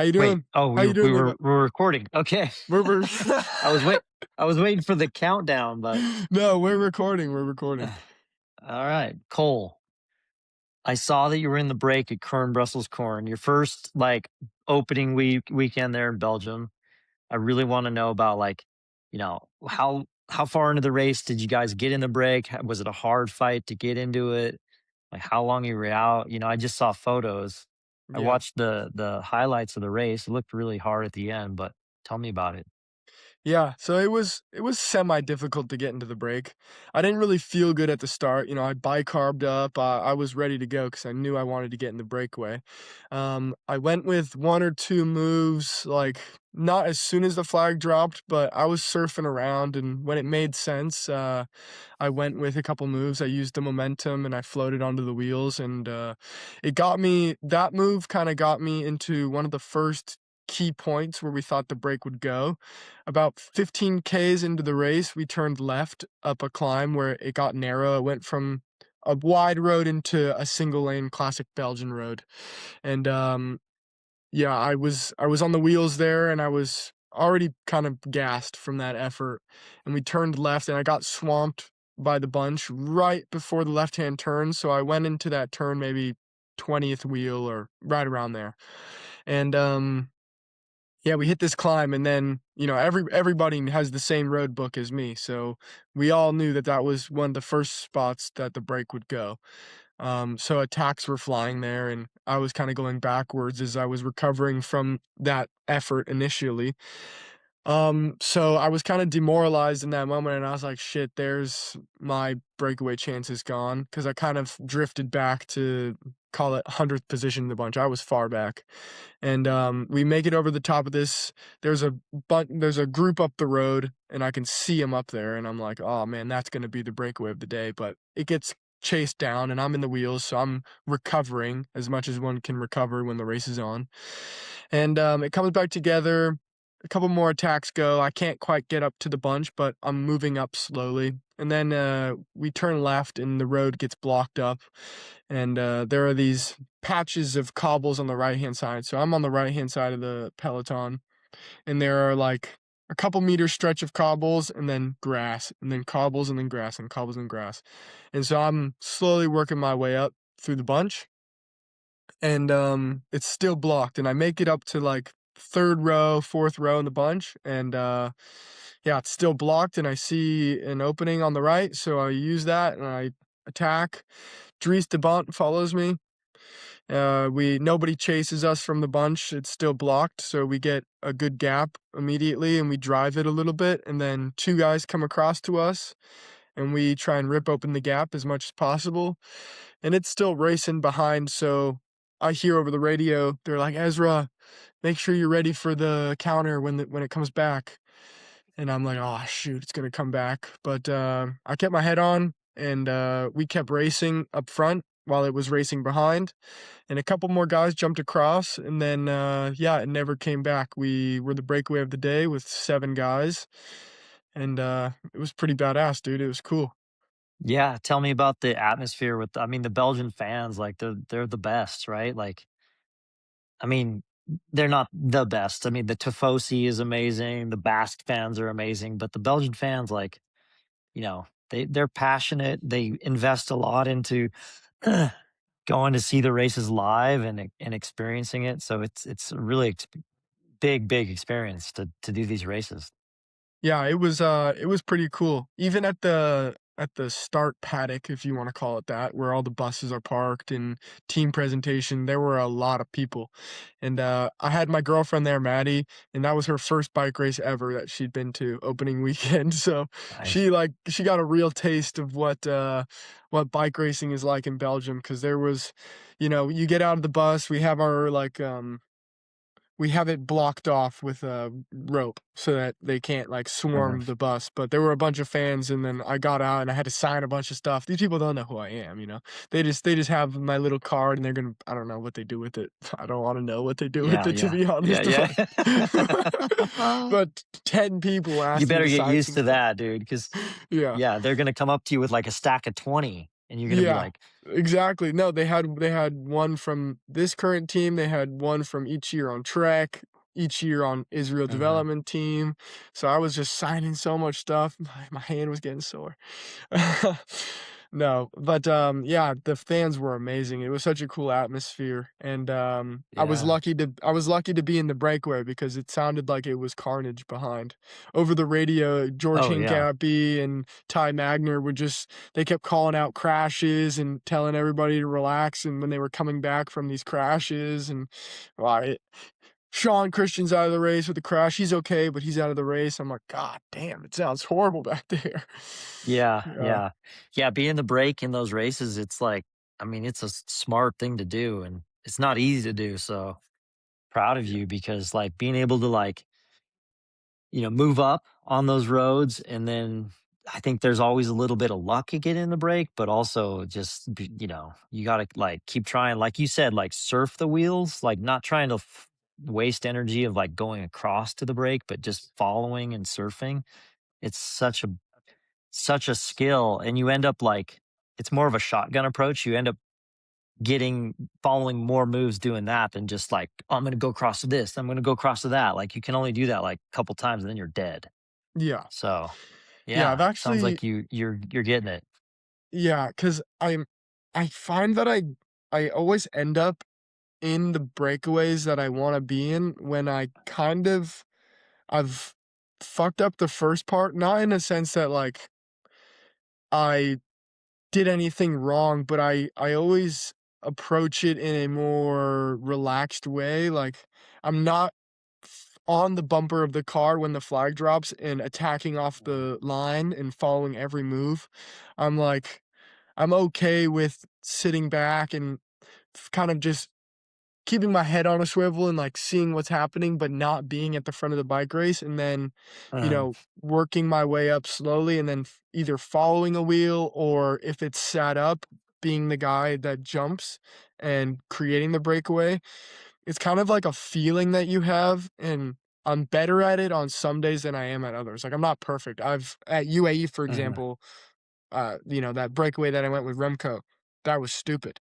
How you Wait, doing? oh, How you doing, Luca? we're recording. Okay. We're I was wait I was waiting for the countdown, but no, we're recording. We're recording. all right. Cole, I saw that you were in the break at Kern Brussels Corn, your first like opening weekend there in Belgium. I really want to know about like, how far into the race did you guys get in the break? Was it a hard fight to get into it? Like how long you were out? I just saw photos. I Yeah. watched the highlights of the race. It looked really hard at the end, but tell me about it. Yeah, so it was semi-difficult to get into the break. I didn't really feel good at the start, I bicarbed up, I was ready to go because I knew I wanted to get in the breakaway. I went with 1 or 2 moves, like, not as soon as the flag dropped, but I was surfing around, and when it made sense, I went with a couple moves. I used the momentum, and I floated onto the wheels, and, that move kinda got me into one of the first key points where we thought the break would go. About 15 Ks into the race, we turned left up a climb where it got narrow. It went from a wide road into a single lane classic Belgian road. And yeah, I was on the wheels there and I was already kind of gassed from that effort. And we turned left and I got swamped by the bunch right before the left-hand turn. So I went into that turn maybe 20th wheel or right around there. And yeah, we hit this climb and then, everybody has the same road book as me, so we all knew that that was one of the first spots that the break would go. So attacks were flying there, and I was kinda going backwards as I was recovering from that effort initially. So I was kinda demoralized in that moment, and I was like, "Shit, there's my breakaway chances gone," because I kind of drifted back to, call it 100th position in the bunch. I was far back. And, we make it over the top of this. There's a group up the road, and I can see 'em up there, and I'm like, "Oh, man, that's gonna be the breakaway of the day," but it gets chased down, and I'm in the wheels, so I'm recovering as much as one can recover when the race is on. And, it comes back together, a couple more attacks go, I can't quite get up to the bunch, but I'm moving up slowly, and then, we turn left, and the road gets blocked up, and, there are these patches of cobbles on the right-hand side, so I'm on the right-hand side of the peloton, and there are, like, a couple meter stretch of cobbles, and then grass, and then cobbles, and then grass, and cobbles and grass, and so I'm slowly working my way up through the bunch, and, it's still blocked, and I make it up to, like, 3rd row, 4th row in the bunch, and, yeah, it's still blocked, and I see an opening on the right, so I use that, and I attack. Dries de Bont follows me. We Nobody chases us from the bunch, it's still blocked, so we get a good gap immediately, and we drive it a little bit, and then 2 guys come across to us, and we try and rip open the gap as much as possible, and it's still racing behind, so I hear over the radio, they're like, "Ezra, make sure you're ready for the counter when it comes back." And I'm like, "Oh, shoot, it's gonna come back." But, I kept my head on, and, we kept racing up front while it was racing behind, and a couple more guys jumped across, and then, yeah, it never came back. We were the breakaway of the day with 7 guys, and, it was pretty badass, dude, it was cool. Yeah, tell me about the atmosphere with I mean, the Belgian fans, like, they're the best, right? Like, I mean, they're not the best. I mean, the Tifosi is amazing, the Basque fans are amazing, but the Belgian fans, like, they're passionate, they invest a lot into going to see the races live and experiencing it, so it's a really big experience to do these races. Yeah, it was pretty cool. Even at the start paddock, if you wanna call it that, where all the buses are parked and team presentation, there were a lot of people. And, I had my girlfriend there, Maddie, and that was her first bike race ever that she'd been to opening weekend, so Nice. she got a real taste of what bike racing is like in Belgium. Because there was you get out of the bus, we have it blocked off with a rope so that they can't, like, Uh-huh. swarm the bus, but there were a bunch of fans, and then I got out, and I had to sign a bunch of stuff. These people don't know who I am, you know? They just have my little card, and they're gonna I don't know what they do with it. I don't wanna know what they do with Yeah, it, to yeah. be Yeah, honest, yeah. but 10 people You asked me better to get sign used some to stuff. that, dude, because Yeah. yeah, they're gonna come up to you with, like, a stack of 20, and you're gonna be Yeah, like, exactly. No, they had one from this current team, they had one from each year on track, each year on Israel "Mhm, development team, so I was just signing so much stuff, my hand was getting sore. No, but, yeah, the fans were amazing, it was such a cool atmosphere, and, yeah, I was lucky to be in the breakaway because it sounded like it was carnage behind. Over the radio, George oh yeah." Hincapie and Ty Magner would just they kept calling out crashes and telling everybody to relax, and when they were coming back from these crashes and, well, Sean Christian's out of the race with the crash, he's okay, but he's out of the race. I'm like, "God damn, it sounds horrible back there." Yeah, Yeah, yeah. Yeah, being the break in those races, it's like, I mean, it's a smart thing to do, and it's not easy to do, so proud of yeah, you because, like, being able to, like, move up on those roads, and then I think there's always a little bit of luck you get in the break, but also just, you gotta, like, keep trying, like you said, like, surf the wheels, like, not trying to waste energy of, like, going across to the break, but just following and surfing. It's such a skill, and you end up like it's more of a shotgun approach. You end up getting following more moves doing that than just like, "Oh, I'm gonna go across to this, I'm gonna go across to that." Like, you can only do that like a couple times and then you're dead. yeah. So, Yeah, I've yeah, sounds actually like you're getting it. yeah, because I find that I always end up in the breakaways that I wanna be in when I've fucked up the first part, not in a sense that, like, I did anything wrong, but I always approach it in a more relaxed way, like, I'm not on the bumper of the car when the flag drops and attacking off the line and following every move. I'm like I'm okay with sitting back and kind of just keeping my head on a swivel and, like, seeing what's happening, but not being at the front of the bike race, and then, Mhm, working my way up slowly and then either following a wheel or if it's sat up, being the guy that jumps and creating the breakaway. It's kind of like a feeling that you have, and I'm better at it on some days than I am at others. Like, I'm not perfect. I've at UAE, for mhm. example, that breakaway that I went with Remco, that was stupid.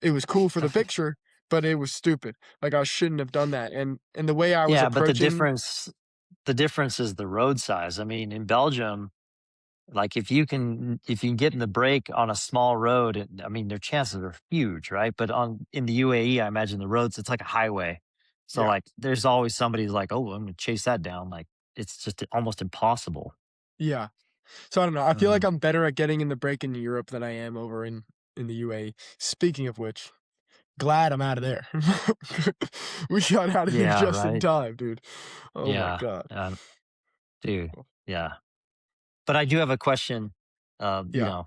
It was cool for the picture, but it was stupid. Like, I shouldn't have done that, and the way I was Yeah, but the approaching difference is the road size. I mean, in Belgium, like, if you can get in the break on a small road, I mean, their chances are huge, right? But on in the UAE, I imagine the roads, it's like a highway. So, yeah, like, there's always somebody who's like, "Oh, I'm gonna chase that down." Like, it's just almost impossible. yeah. So, I don't know, I feel like Mhm. I'm better at getting in the break in Europe than I am over in the UAE. Speaking of which, glad I'm out of there. We got out of there Yeah, just in right. time, dude. Oh my Yeah, god. dude, yeah. But I do have a question. Yeah.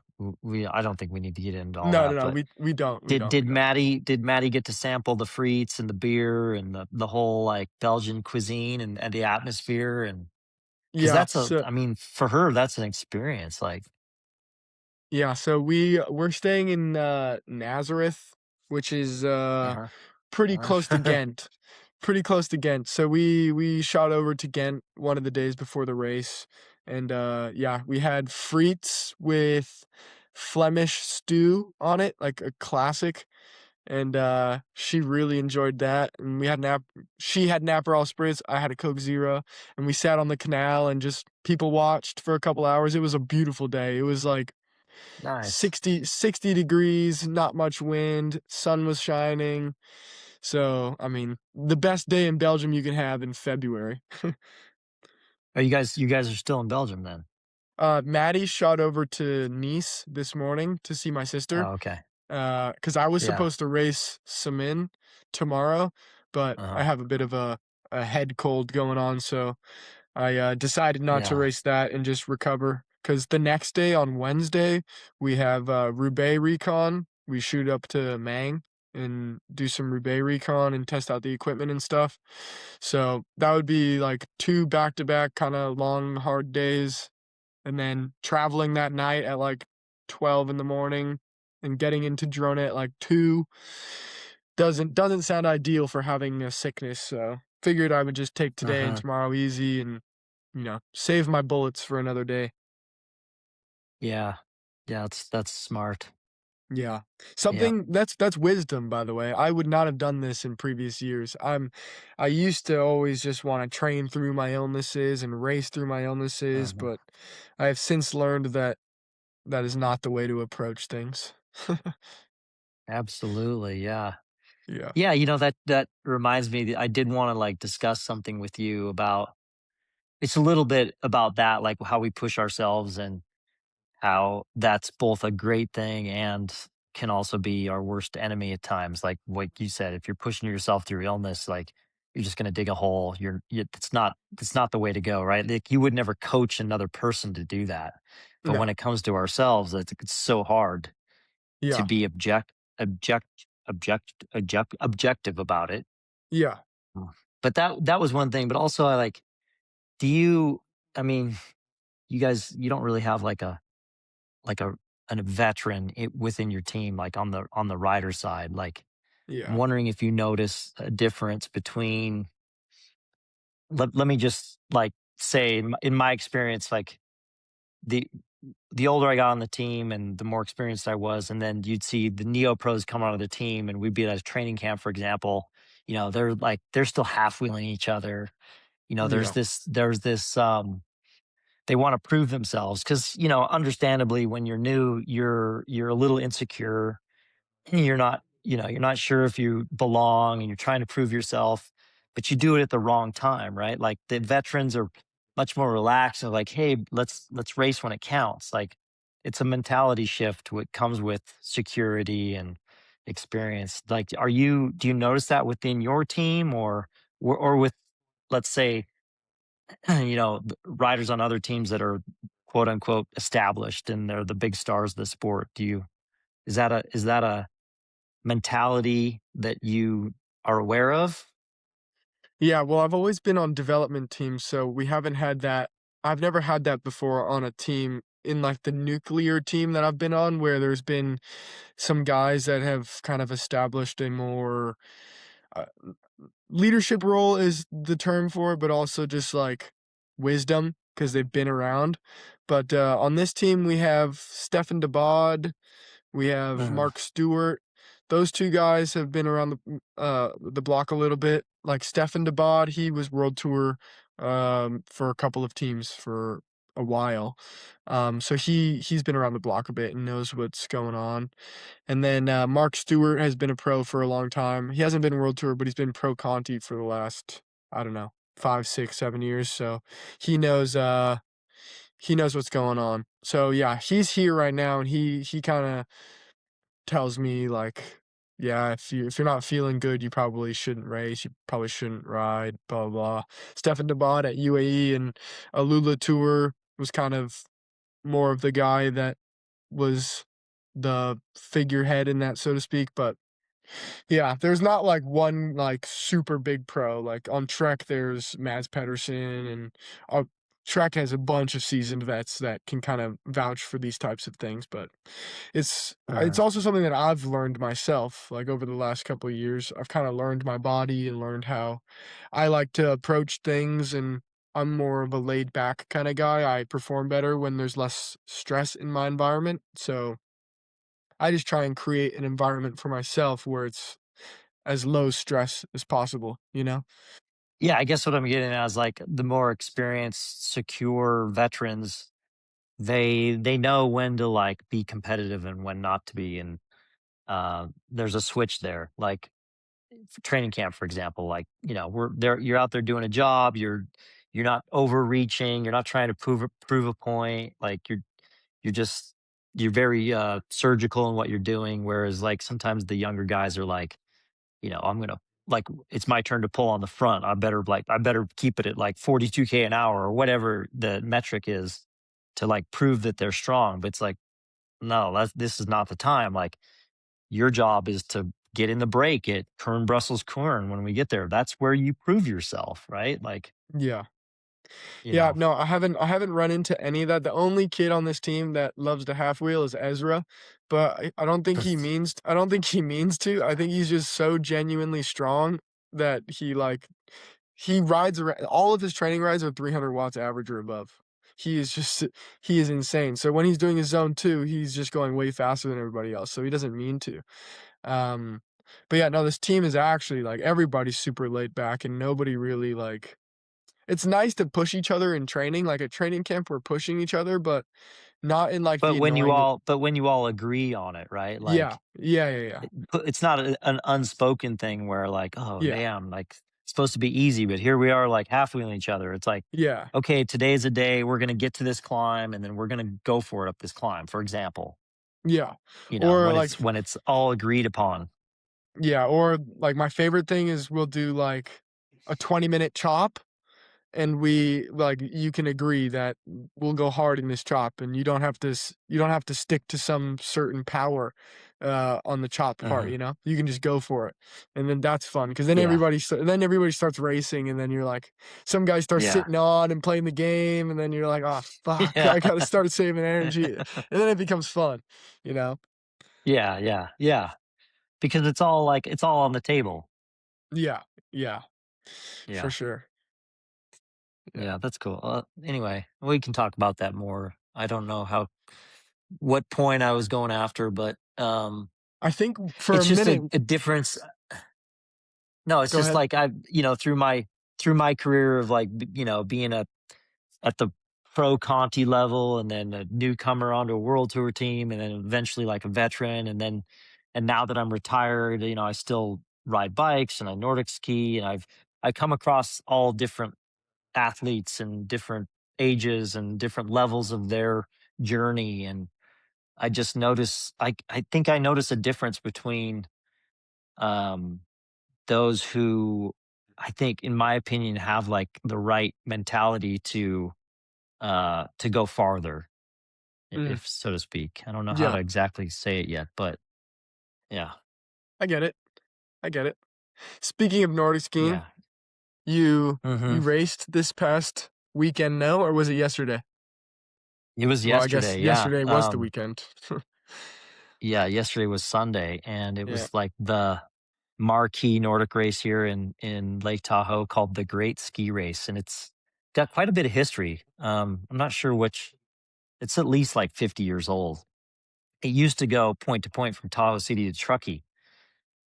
I don't think we need to get into all No, no, that, no, but we don't, we did don't, we did don't. Maddie get to sample the frites and the beer and the whole, like, Belgian cuisine and the atmosphere? And because Yeah, I mean, for her, that's an experience, like. so we're staying in, Nazareth, which is, Uh-huh. pretty close to Uh, Ghent. Pretty close to Ghent. So we shot over to Ghent one of the days before the race, and, yeah, we had frites with Flemish stew on it, like a classic, and, she really enjoyed that, and we had she had an Aperol Spritz, I had a Coke Zero, and we sat on the canal and just people watched for a couple hours. It was a beautiful day. It was, like, Nice. 60 degrees, not much wind, sun was shining. So, I mean, the best day in Belgium you can have in February. Oh, you guys are still in Belgium then? Maddie shot over to Nice this morning to see my sister, Oh, okay. because I was Yeah. supposed to race Samin tomorrow, but I Uh-huh. have a bit of a head cold going on, so I, decided not to Yeah. race that and just recover. Cause the next day on Wednesday, we have, Roubaix recon. We shoot up to Mang and do some Roubaix recon and test out the equipment and stuff. So, that would be, like, 2 back-to-back kinda long, hard days, and then traveling that night at, like, 12 in the morning and getting into Drone at, like, 2 doesn't sound ideal for having a sickness, so figured I would just take today and Uh-huh. tomorrow easy and save my bullets for another day. Yeah. Yeah, that's smart. Yeah. Yeah. Something that's wisdom, by the way. I would not have done this in previous years. I used to always just wanna train through my illnesses and race through my illnesses, Mhm. but I have since learned that that is not the way to approach things. Absolutely, yeah. Yeah. Yeah, you know, that reminds me that I did wanna, like, discuss something with you about it's a little bit about that, like, how we push ourselves and how that's both a great thing and can also be our worst enemy at times. Like you said, if you're pushing yourself through illness, like you're just going to dig a hole. It's not the way to go, right? Like you would never coach another person to do that. But when No. it comes to ourselves, it's so hard to Yeah. be objective about it. Yeah. Mm. But that was one thing. But also, I like. Do you? I mean, you guys, you don't really have like a veteran within your team, like on the rider side. Like, I'm Yeah. wondering if you notice a difference between. Let me just like say in my experience, like the the older I got on the team and the more experienced I was, and then you'd see the neo pros come onto the team, and we'd be at a training camp, for example. They're still half wheeling each other. Yeah. There's this they want to prove themselves because understandably when you're new you're a little insecure. You're not sure if you belong and you're trying to prove yourself, but you do it at the wrong time, right? Like the veterans are much more relaxed and like, hey, let's race when it counts. Like it's a mentality shift what comes with security and experience. Like do you notice that within your team or with, let's say, riders on other teams that are quote unquote established and they're the big stars of the sport? Is that a mentality that you are aware of? Yeah, well, I've always been on development teams, so we haven't had that. I've never had that before on a team in, like, the nuclear team that I've been on, where there's been some guys that have kind of established a more, uh, leadership role is the term for it, but also just, like, wisdom because 'cause they've been around. But, on this team, we have Stefan DeBod, we have Mhm, Mark Stewart. Those 2 guys have been around the block a little bit. Like Stefan DeBod, he was world tour, for a couple of teams for a while. So he's been around the block a bit and knows what's going on. And then, Mark Stewart has been a pro for a long time. He hasn't been world tour, but he's been pro Conti for the last, I don't know, 5, 6, 7 years. So he knows, uh, he knows what's going on. So yeah, he's here right now and he kinda tells me like, "Yeah, if you're not feeling good, you probably shouldn't race, you probably shouldn't ride, blah, blah, blah." Stefan Dabot at UAE and Alula Tour was kind of more of the guy that was the figurehead in that, so to speak, but yeah, there's not like one like super big pro. Like on Trek, there's Mads Pedersen, and Trek has a bunch of seasoned vets that can kind of vouch for these types of things. But it's mhm. also something that I've learned myself. Like over the last couple of years, I've kind of learned my body and learned how I like to approach things. And I'm more of a laid back kind of guy. I perform better when there's less stress in my environment. So I just try and create an environment for myself where it's as low stress as possible, you know? Yeah, I guess what I'm getting at is like the more experienced, secure veterans, they know when to like be competitive and when not to be, and there's a switch there. Like for training camp, for example, like we're there, you're out there doing a job, you're not overreaching, you're not trying to prove a point, like you're just you're very surgical in what you're doing. Whereas like sometimes the younger guys are like, I'm gonna like it's my turn to pull on the front. I better keep it at like 42K an hour or whatever the metric is to like prove that they're strong. But it's like, no, this is not the time. Like your job is to get in the break at Kern Brussels Kern when we get there. That's where you prove yourself, right? Like, Yeah. you Yeah, know. no, I haven't run into any of that. The only kid on this team that loves to half wheel is Ezra, but I don't think he means to. I think he's just so genuinely strong that he rides around all of his training rides are 300 watts average or above. he is just he is insane. So when he's doing his zone 2, he's just going way faster than everybody else, so he doesn't mean to. Um, but yeah, no, this team is actually, like, everybody's super laid back and nobody really, like it's nice to push each other in training, like, at training camp, we're pushing each other, but not in, like, But the when you annoying all but when you all agree on it, right? Yeah. Like, Yeah, yeah, yeah. it's not an unspoken thing where like, "Oh, Yeah. damn, like, it's supposed to be easy, but here we are, like, half-wheeling each other." It's like, Yeah. "Okay, today's a day, we're gonna get to this climb, and then we're gonna go for it up this climb," for example, Yeah. Or, like when it's all agreed upon. yeah, or, like, my favorite thing is we'll do, like, a 20-minute chop, and we like, you can agree that we'll go hard in this chop, and you don't have to stick to some certain power, on the chop part, Mhm. you know? You can just go for it, and then that's fun because Yeah. then everybody starts racing, and then you're like some guy starts Yeah. sitting on and playing the game, and then you're like, "Oh, fuck, Yeah. I gotta start saving energy," and then it becomes fun, you know? Yeah, yeah, yeah, because it's all, like it's all on the table. Yeah, yeah, for Yeah. sure. Yeah. Yeah, that's cool. Anyway, we can talk about that more. I don't know what point I was going after, but I think for a it's just minute a difference. No, it's Go just ahead. like through my career of like being at the pro Conti level and then a newcomer onto a world tour team and then eventually like a veteran and now that I'm retired, I still ride bikes and I Nordic ski and I come across all different athletes and different ages and different levels of their journey. And I just notice, I think I notice a difference between um, those who I think, in my opinion, have like the right mentality to go farther, Mm, if so to speak. I don't know how to yeah, exactly say it yet, but yeah, I get it, I get it. Speaking of Nordic skiing, yeah. you Hmm. raced this past weekend, no? Or was it yesterday? It was Well, I guess yesterday, yeah. yesterday was the weekend. Yeah, yesterday was Sunday, and it Yeah. was like the marquee Nordic race here in Lake Tahoe called the Great Ski Race, and it's got quite a bit of history. I'm not sure which. It's at least like 50 years old. It used to go point to point from Tahoe City to Truckee,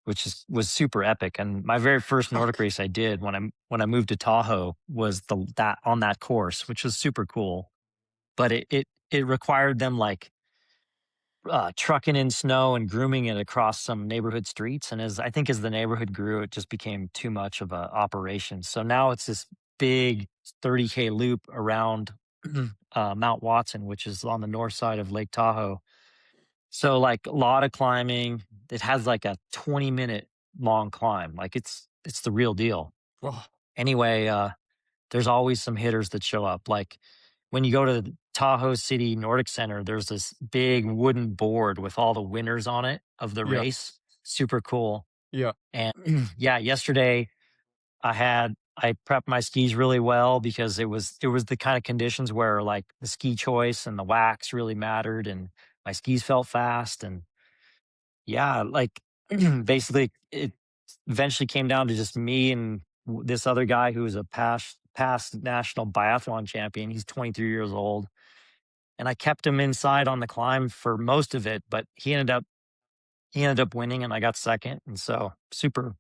which was super epic. And my very first Nordic Fuck. race I did when I moved to Tahoe was the that on that course, which was super cool. But it required them like trucking in snow and grooming it across some neighborhood streets. And as the neighborhood grew, it just became too much of a operation. So now it's this big 30K loop around Mount Watson, which is on the north side of Lake Tahoe. So like a lot of climbing. It has like a 20-minute long climb. Like it's the real deal. Oh, Anyway, there's always some hitters that show up. Like when you go to the Tahoe City Nordic Center, there's this big wooden board with all the winners on it of the yeah, race. Super cool. yeah. And yeah, yesterday I prepped my skis really well because it was the kind of conditions where like the ski choice and the wax really mattered and my skis felt fast and yeah, like basically it eventually came down to just me and this other guy who was a past national biathlon champion. He's 23 years old. And I kept him inside on the climb for most of it, but he ended up winning and I got second. And so super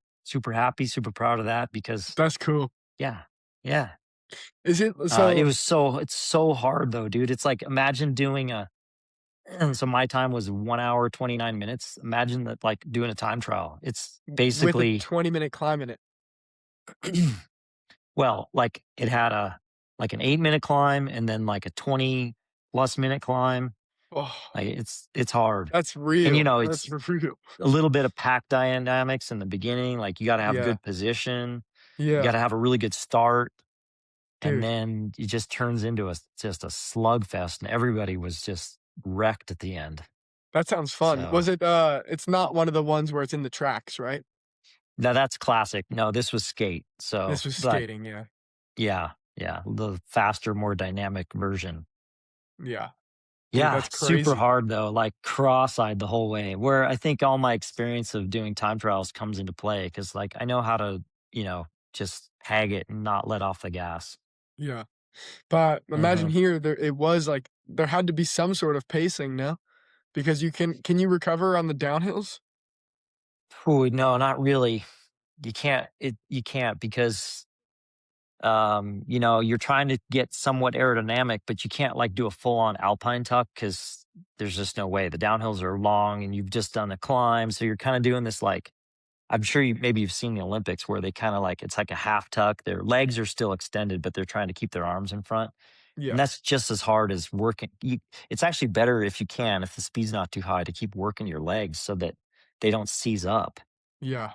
happy, super proud of that because That's cool. yeah. Yeah. Is it It so was it's so hard though, dude. It's like imagine doing a so my time was 1 hour 29 minutes. Imagine that like doing a time trial. It's with a basically 20-minute climb in it? well, like it had an 8-minute climb and then like a 20 plus minute climb. Oh, Like it's hard. that's And real. That's it's real. a little bit of pack dynamics in the beginning. Like you gotta have Yeah, good position. You yeah, gotta have a really good start. And dude, then it just turns into just a slugfest and everybody was just wrecked at the end. that sounds fun. So Was it, it's not one of the ones where it's in the tracks, right? now that's classic. No, this was skate. This So, was but skating, yeah, yeah, yeah, the faster, more dynamic version. yeah. Dude, Yeah, that's super crazy. hard though, like cross-eyed the whole way. Where I think all my experience of doing time trials comes into play because, like, I know how to, just hag it and not let off the gas. Yeah. But imagine Mhm. here, it was like there had to be some sort of pacing, no? Because can you recover on the downhills? Ooh, no, not really. You can't because, you're trying to get somewhat aerodynamic, but you can't, like, do a full-on alpine tuck because there's just no way. The downhills are long, and you've just done a climb, so you're kinda doing this, like I'm sure you've seen the Olympics where they kinda, like it's like a half tuck. Their legs are still extended, but they're trying to keep their arms in front, and Yeah, that's just as hard as working it's actually better if you can, if the speed's not too high, to keep working your legs so that they don't seize up. yeah.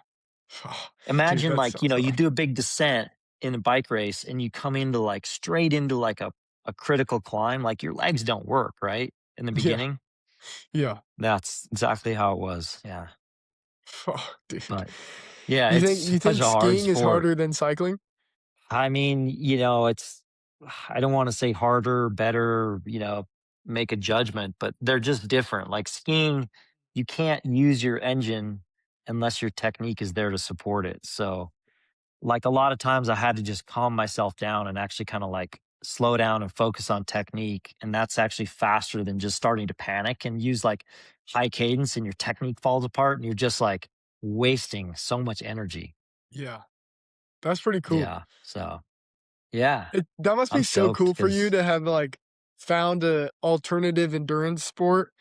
Dude, Imagine, that like, sounds you rough. do a big descent in a bike race and you come into, like, straight into, like, a critical climb, like, your legs don't work, right? In the Yeah, beginning? yeah. That's exactly how it was, yeah. Fuck, dude. But, yeah, it's You such think a hard skiing is sport. harder than cycling? I mean, it's I don't wanna say harder, better, make a judgment, but they're just different. Like, skiing, you can't use your engine unless your technique is there to support it, so like, a lot of times I had to just calm myself down and actually kinda, like, slow down and focus on technique, and that's actually faster than just starting to panic and use, like, high cadence and your technique falls apart and you're just, like, wasting so much energy. Yeah, that's pretty cool. Yeah, so, yeah, That must be I'm so stoked cool for you because to have, like, found a alternative endurance sport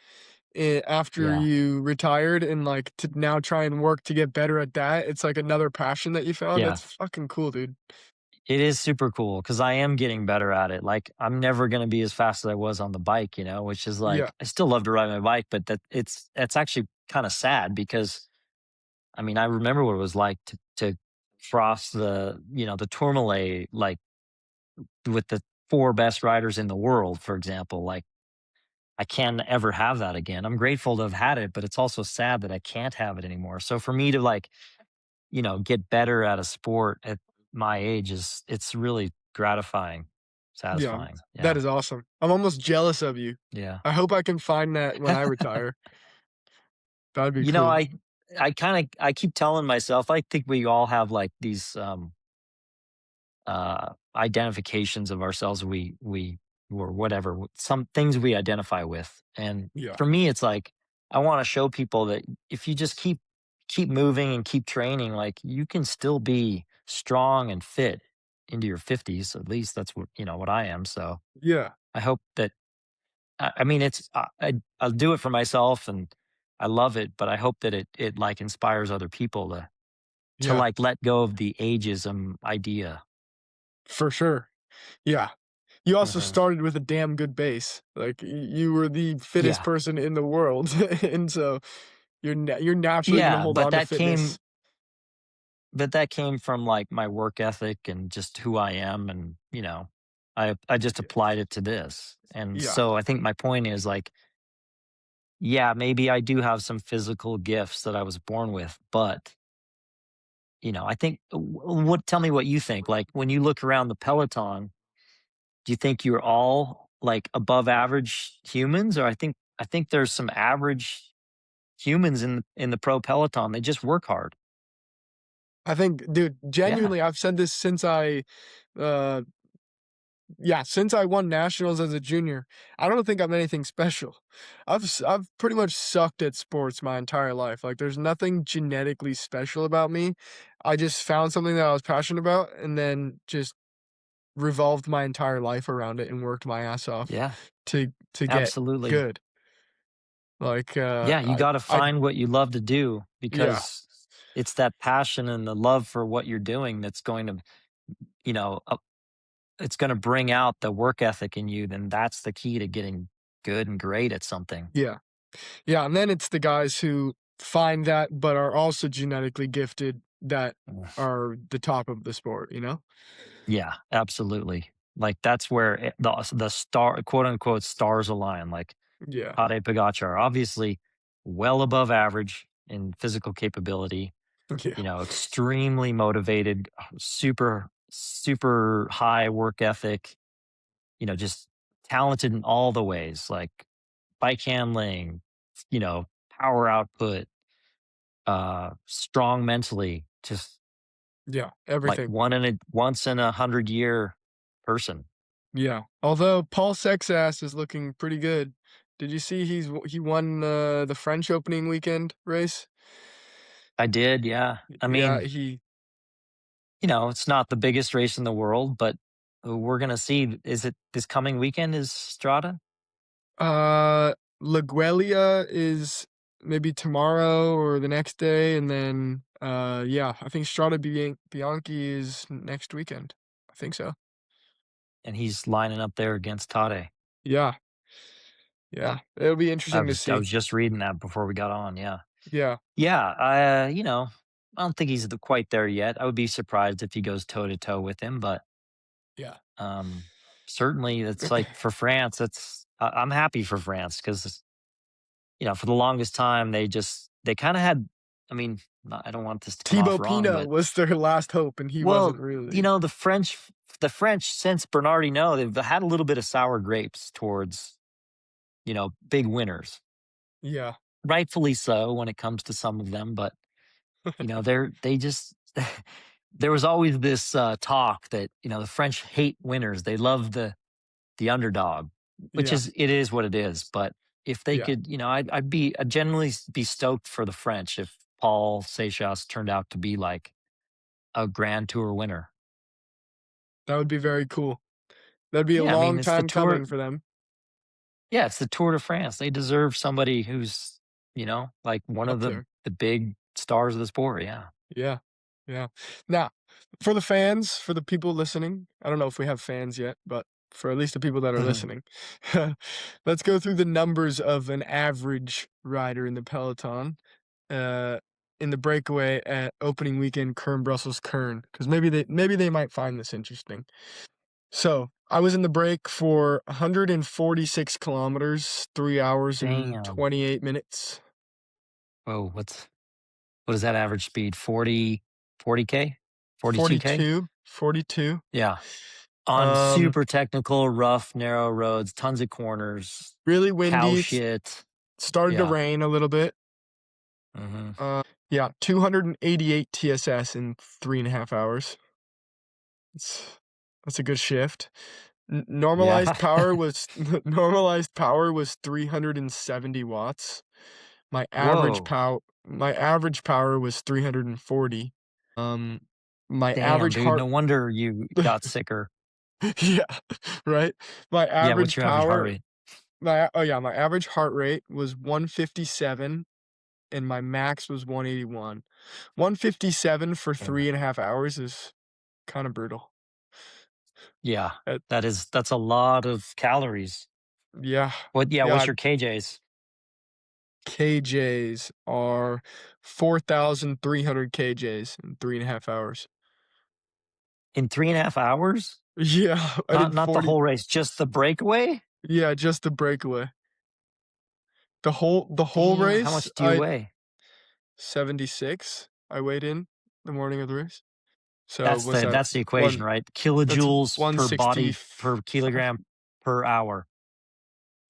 after yeah, you retired and, like, to now try and work to get better at that. It's like another passion that you found. yeah. That's fucking cool, dude. It is super cool because I am getting better at it. Like, I'm never gonna be as fast as I was on the bike, which is Yeah, like I still love to ride my bike, but that's actually kinda sad because I mean, I remember what it was like to cross the Tourmalet, like, with the 4 best riders in the world, for example. Like, I can't ever have that again. I'm grateful to have had it, but it's also sad that I can't have it anymore. So for me to, like, get better at a sport at my age it's really gratifying, yeah, satisfying. that Yeah. is awesome. I'm almost jealous of you. Yeah. I hope I can find that when I retire. That'd be You know, cool. I keep telling myself, I think we all have, like, these, identifications of ourselves we or whatever some things we identify with, and Yeah, for me it's like I want to show people that if you just keep moving and keep training, like, you can still be strong and fit into your 50s. At least that's what I am. So yeah, I hope that I mean it's I'll do it for myself, and I love it, but I hope that it like inspires other people to yeah, like let go of the ageism idea. for sure. Yeah. You also Mhm. started with a damn good base. Like, you were the fittest Yeah. person in the world, and so you're naturally gonna Yeah, hold on to fitness. but that came from, like, my work ethic and just who I am, and, I just Yeah, applied it to this, and yeah, so I think my point is, like, yeah, maybe I do have some physical gifts that I was born with, but, I think what tell me what you think, like, when you look around the peloton, do you think you're all, like, above average humans? Or I think there's some average humans in the pro peloton, they just work hard. I think, dude, Yeah, genuinely, I've said this since uh yeah, since I won nationals as a junior. I don't think I'm anything special. I've pretty much sucked at sports my entire life. Like, there's nothing genetically special about me. I just found something that I was passionate about and then just revolved my entire life around it and worked my ass off yeah, to get absolutely. good. Like, Yeah, you gotta I find what you love to do yeah, because it's that passion and the love for what you're doing that's going to, you know, uh, it's gonna bring out the work ethic in you, then that's the key to getting good and great at something. yeah, yeah, and then it's the guys who find that, but are also genetically gifted that Mm. are the top of the sport, you know? Yeah, absolutely. Like, that's where the star quote, unquote, "stars align," like, Yeah, Tadej Pogacar, obviously well above average in physical capability, yeah, extremely motivated, super, super high work ethic, just talented in all the ways, like bike handling, power output, strong mentally, just yeah, like everything. once in a 100-year person. Yeah. Although Paul Sexass is looking pretty good. Did you see he won the French opening weekend race? I did, yeah. I Yeah, mean, he it's not the biggest race in the world, but we're gonna see. Is it this coming weekend? Is Strada? Laguelia is maybe tomorrow or the next day, and then yeah, I think Bianchi is next weekend. I think so. And he's lining up there against Tade. Yeah, yeah. It'll be interesting to I see. was just reading that before we got on. Yeah, Yeah, yeah. I don't think he's quite there yet. I would be surprised if he goes toe to toe with him, but yeah. um, certainly it's like for France. I'm happy for France because for the longest time they kind of had. I mean, I don't want this to come off Thibaut wrong, Pinot but was their last hope, and he well, wasn't really. the French since Bernardino, they've had a little bit of sour grapes towards big winners, Yeah, rightfully so when it comes to some of them, but they just there was always this talk that the French hate winners. They love the underdog, which yeah, it is what it is. But if they yeah. could, I'd generally be stoked for the French if Paul Seychelles turned out to be like a Grand Tour winner. That would be very cool. That'd be a Yeah, I mean long it's the time tour. coming for them. Yeah, it's the Tour de France. They deserve somebody who's like one of Up the there. the big stars of the sport. Yeah. Yeah, yeah. Now, for the fans, for the people listening, I don't know if we have fans yet, but for at least the people that are listening, let's go through the numbers of an average rider in the peloton, uh, in the breakaway at opening weekend Kern Brussels Kern, because maybe they might find this interesting. So I was in the break for 146 kilometers, 3 hours and Damn. 28 minutes. Whoa, what is that average speed? 40K? 42K? 42. Yeah. On Um, super technical, rough, narrow roads, tons of corners, really cow windy. shit. Started to Yeah. rain a little bit. Mhm. Yeah, 288 TSS in 3.5 hours. It's that's a good shift. Yeah. Normalized power was normalized power was 370 watts. Whoa. My average power was 340. Um, my Damn, average dude. heart No wonder you got sicker. yeah, right? My Yeah, what's average your average heart power rate? my average heart rate was 157 and my max was 181. 157 for Yeah. 3.5 hours is kinda brutal. Yeah. Uh, That's a lot of calories. yeah, What's yeah, your KJs? KJs are 4,300 KJs in 3.5 hours. In 3.5 hours? Yeah, I Not did not the 40 whole race, just the breakaway? yeah, just the breakaway. The whole Damn, how race, much do you weigh? 76, I weighed in the morning of the race. So, That's what's the that? that's the equation, One right? that's Kilojoules per body per 165. kilogram per hour.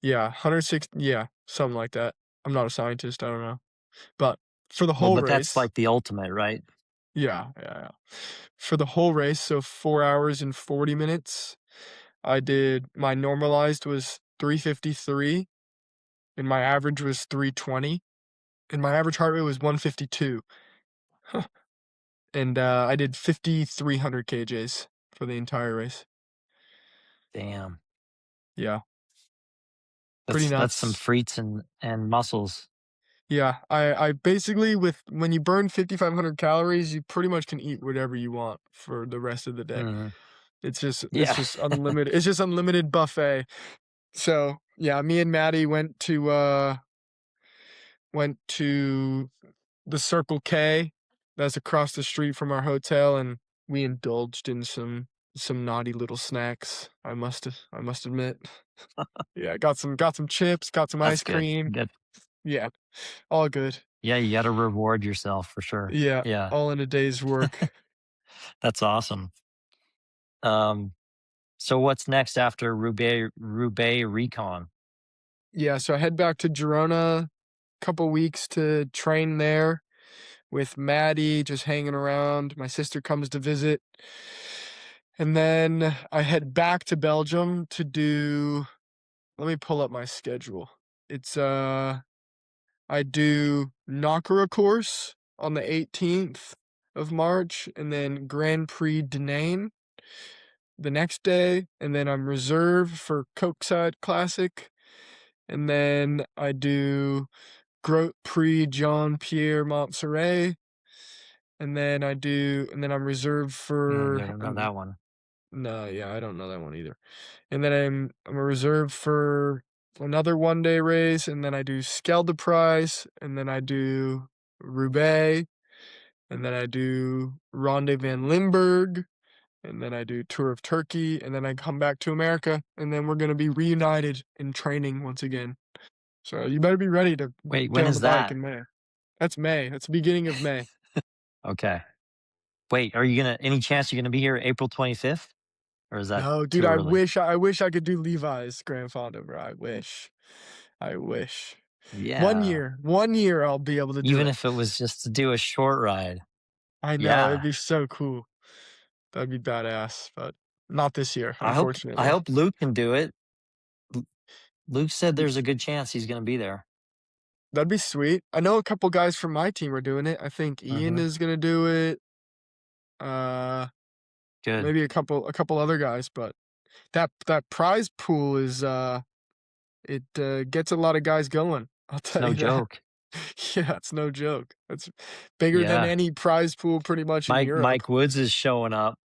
Yeah, 160 yeah, something like that. I'm not a scientist, I don't know. But for the Well, whole but that's race like the ultimate, right? yeah, yeah, yeah. For the whole race, so 4 hours and 40 minutes, my normalized was 353, and my average was 320, and my average heart rate was 152. And, I did 5,300 KJs for the entire race. Damn. Yeah, pretty That's some nuts. freaks and muscles. Yeah, I basically when you burn 5,500 calories, you pretty much can eat whatever you want for the rest of the day. Mhm. It's Yeah. just unlimited it's just unlimited buffet. So, yeah, me and Maddie went to the Circle K that's across the street from our hotel, and we indulged in some naughty little snacks, I must admit. Yeah, got some chips, got some That's ice good. cream. Good. Yeah, all good. Yeah, you gotta reward yourself for sure. Yeah, Yeah. all in a day's work. That's awesome. Um, so what's next after Roubaix Recon? Yeah, so I head back to Girona, couple weeks to train there with Maddie, just hanging around. My sister comes to visit, And then I head back to Belgium to do let me pull up my schedule. It's, I do Nakara course on the 18th of March, and then Grand Prix Denane the next day, and then I'm reserved for Kokside Classic, and then I do Grand Prix Jean Pierre Montserrat, and then I'm reserved Mm, I for don't know that one. no, yeah, I don't know that one either. And then I'm a reserve for another one-day race, and then I do Skelde Prize, and then I do Roubaix, and then I do Ronde van Limburg, and then I do Tour of Turkey, and then I come back to America, and then we're gonna be reunited in training once again. So you better be ready to Wait, get when on the is bike that? in May. That's May. That's the beginning of May. Okay. Wait, are you gonna any chance you're gonna be here April 25th? Or is that No, dude, too early? I wish I could do Levi's Grand Fonda, bro. I wish. I wish. Yeah. One year I'll be able to do Even it. if it was just to do a short ride. I know, it'd Yeah. be so cool. That'd be badass, but not this year, I unfortunately. hope Luke can do it. L Luke said Y there's a good chance he's gonna be there. That'd be sweet. I know a couple guys from my team are doing it. I think Ian Mhm. is gonna do it, uh, Good. maybe a couple other guys, but that prize pool is, gets a lot of guys going, I'll It's tell no you that. joke. Yeah, it's no joke. It's bigger than Yeah. any prize pool pretty much in Europe. Mike Woods is showing up.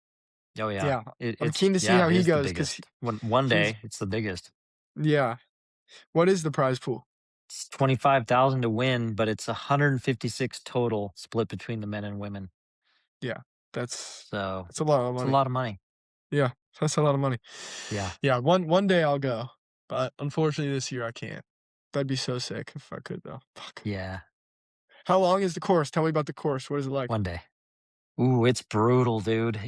Oh, yeah. Yeah, I'm keen to see Yeah, how it he is the goes because biggest. One he's day, it's the biggest. yeah. What is the prize pool? It's 25,000 to win, but it's 156 total split between the men and women. Yeah, that's So, that's a lot of it's a money. lot of money. Yeah, that's a lot of money. Yeah. Yeah, one day I'll go, but unfortunately this year I can't. That'd be so sick if I could though. Fuck. Yeah. How long is the course? Tell me about the course. What is it like? One day. Ooh, it's brutal, dude.